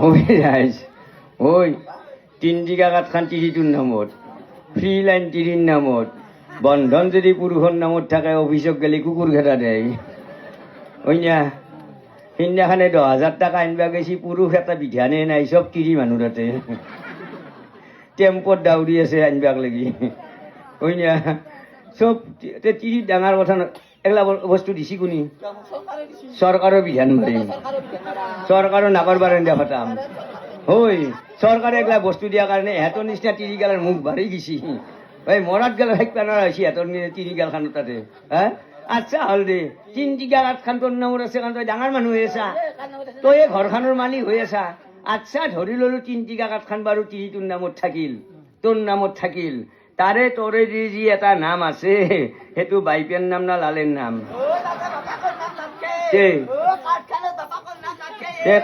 ওই ৰাইজ ওই 3 টিকা কাঠখান তিৰিটোৰ নামত ফ্ৰী লাইন 3 নামত বন্ধন যদি পুৰুষৰ নামত থাকে অফিচত গেলি কুকুৰ ঘেৰা দেয় ওই না সিদিনাখানে 10,000 টাকা আনবা গেছি পুৰুষ এটা বিধানে নাই চব তিৰি মানুহ তাতে টেম্পত দাউৰি আছে আনবাক লাগি ওই না চব তিৰি ডাঙৰ কথা এগলা বস্তু দিছি কোনি চৰকাৰৰ বিধান মাৰিম চৰকাৰৰ নাকৰ বাৰান্দা ফাটাম ওই চৰকাৰে এগলা বস্তু দিয়াৰ কাৰণে এহঁতৰ নিচিনা তিৰিগালৰ মুখ বাঢ়ি গেছি এই মৰাত গেল শিকবা নোৱাৰা হৈছে এহঁতৰ তিৰিগাল খানৰ তাতে হা আচ্ছা হল দে 3 টিকা কাঠখান তোৰ নামত আছে কাৰণ তই ডাঙৰ মানুহ হৈ আছা তই এই ঘৰখনৰ মালিক হৈ আছা আচ্ছা ধৰি ললো 3 টিকা কাঠখান বাৰু তিৰিটোৰ নামত থাকিল তোৰ নামত থাকিল তাৰে তোৰে যি এটা নাম আছে সেইটো বাইপেন নাম না লালেৰ নাম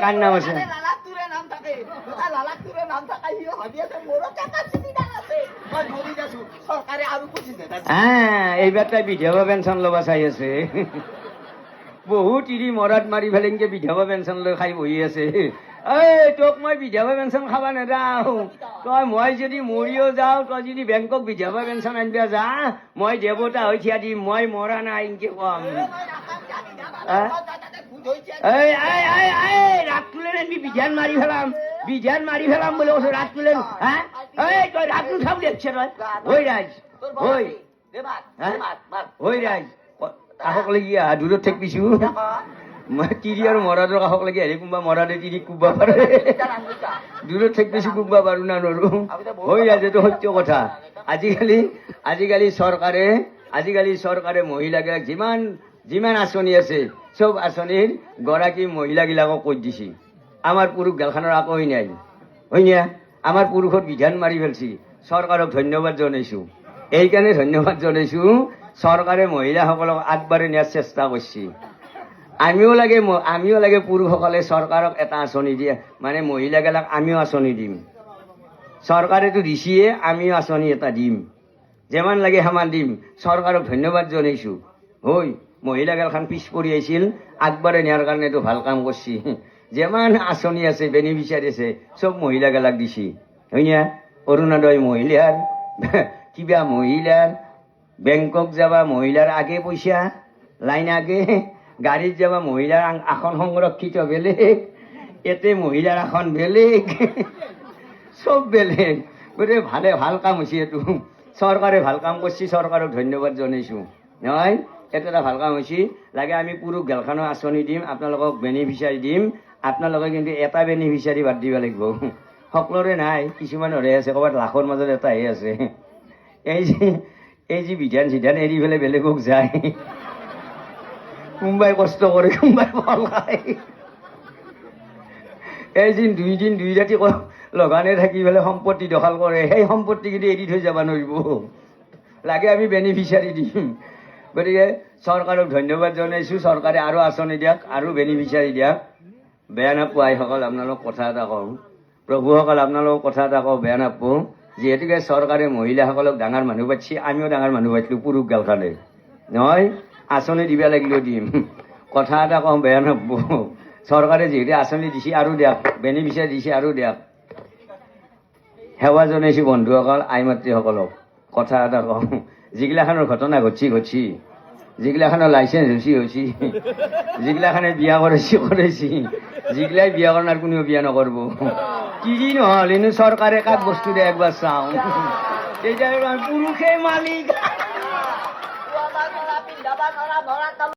কাৰ নাম আছে এইবাৰ তাই বিধৱা পেঞ্চন ল'বা চাই আছে বহু তিৰি মৰাত মাৰি ফেলেংকে বিধৱা পেঞ্চন লৈ খাই বহি আছে এই তোক মই বিধৱা পেঞ্চন খাবা নেযাওঁ তই মই যদি মৰিও যাওঁ তই যদি বেংকক বিধৱা পেঞ্চন আনিবা যা মই দেৱতা হৈ থিয়া দিম মই মৰা নাই এনকে কম রাত তুলে আনবি বিধান মারি ফেলাম বলে ওসব রাত তুলে হ্যাঁ তই রাত উঠাব দেখছে তই ওই রাজ ওই রাজ কাষক লাগি দূৰত থাকিছো মই তিৰি আৰু মৰাদৰ কাষক লাগি আহি কোনোবা মৰাদে তিৰি কুবা পাৰে দূৰত থাকিছো কুবা পাৰো না নৰো হৈ ৰাজ এইটো সত্য কথা আজিকালি চৰকাৰে মহিলাগিলাক যিমান আঁচনি আছে চব আঁচনিৰ গৰাকী মহিলাগিলাকক কৈ দিছে আমাৰ পুৰুষ গালখানৰ আকোই নাই হয় না আমাৰ পুৰুষৰ বিধান মাৰি ফেলছি চৰকাৰক ধন্যবাদ জনাইছো এইকাৰণে ধন্যবাদ জনাইছো চৰকাৰে মহিলাসকলক আগবাঢ়ি নিয়াৰ চেষ্টা কৰিছে আমিও লাগে পুৰুষসকলে চৰকাৰক এটা আঁচনি দিয়ে মানে মহিলাগিলাক আমিও আঁচনি দিম চৰকাৰেতো দিছিয়ে আমিও আঁচনি এটা দিম যেমান লাগে সমান দিম চৰকাৰক ধন্যবাদ জনাইছো হয় মহিলাগিলাখান পিছ পৰি আহিছিল আগবাঢ়ি নিয়াৰ কাৰণে এইটো ভাল কাম কৰিছে যেমান আঁচনি আছে বেনিফিচিয়াৰী আছে চব মহিলাগিলাক দিছে হয় না অৰুণোদয় মহিলাৰ কিবা মহিলাৰ বেংকক যাবা মহিলাৰ আগে পইচা লাইন আগে গাড়ীত যাবা মহিলাৰ আসন সংৰক্ষিত বেলেগ এতে মহিলাৰ আসন বেলেগ চব বেলেগ গতিকে ভাল কাম হৈছে এইটো চৰকাৰে ভাল কাম কৰিছে চৰকাৰক ধন্যবাদ জনাইছো নহয় এটা ভাল কাম হৈছে লাগে আমি পুৰুষ গেলখানৰ আঁচনি দিম আপোনালোকক বেনিফিচিয়াৰী দিম আপোনালোকে কিন্তু এটা বেনিফিচিয়াৰী বাদ দিব লাগিব সকলোৰে নাই কিছুমানৰে আছে ক'ৰবাত লাখৰ মাজত এটাহে আছে এই যি বিধান এৰি পেলাই বেলেগক যায় কোনোবাই কষ্ট কৰে কোনোবাই ফল খায় এই যি দুই ৰাতি লগানে থাকি পেলাই সম্পত্তি দখল কৰে সেই সম্পত্তি কিন্তু এৰি থৈ যাব নোৱাৰিব লাগে আমি বেনিফিচিয়াৰী দিম গতিকে চৰকাৰক ধন্যবাদ জনাইছো চৰকাৰে আৰু আঁচনি দিয়ক আৰু বেনিফিচিয়াৰী দিয়ক বেয়া নাপোৱা আইসকল আপোনালোক কথা এটা কওঁ প্ৰভুসকল আপোনালোকক কথা এটা কওঁ বেয়া নাপোঁ যিহেতুকে চৰকাৰে মহিলাসকলক ডাঙৰ মানুহ পাতিছে আমিও ডাঙৰ মানুহ পাতিলোঁ পুৰুষ গালখানে নহয় আঁচনি দিব লাগিলেও দিম কথা এটা কওঁ বেয়া নাপোঁ চৰকাৰে যিহেতু আঁচনি দিছে আৰু দিয়ক বেনিফিচিয়াৰী দিছে আৰু দিয়ক সেৱা জনাইছোঁ বন্ধুসকল আই মাতৃসকলক কথা এটা কওঁ যিগিলাখানৰ ঘটনা ঘটছি যিগিলাখানৰ লাইচেঞ্চ হৈছে যিগিলাখানে বিয়া কৰাইছি যিগিলাই বিয়া কৰাৰ কোনেও বিয়া নকৰিব কি নহ'ল এনে চৰকাৰে কাক বস্তু দিয়ে একবাৰ চাওঁ তেতিয়া পুৰুষে মালিক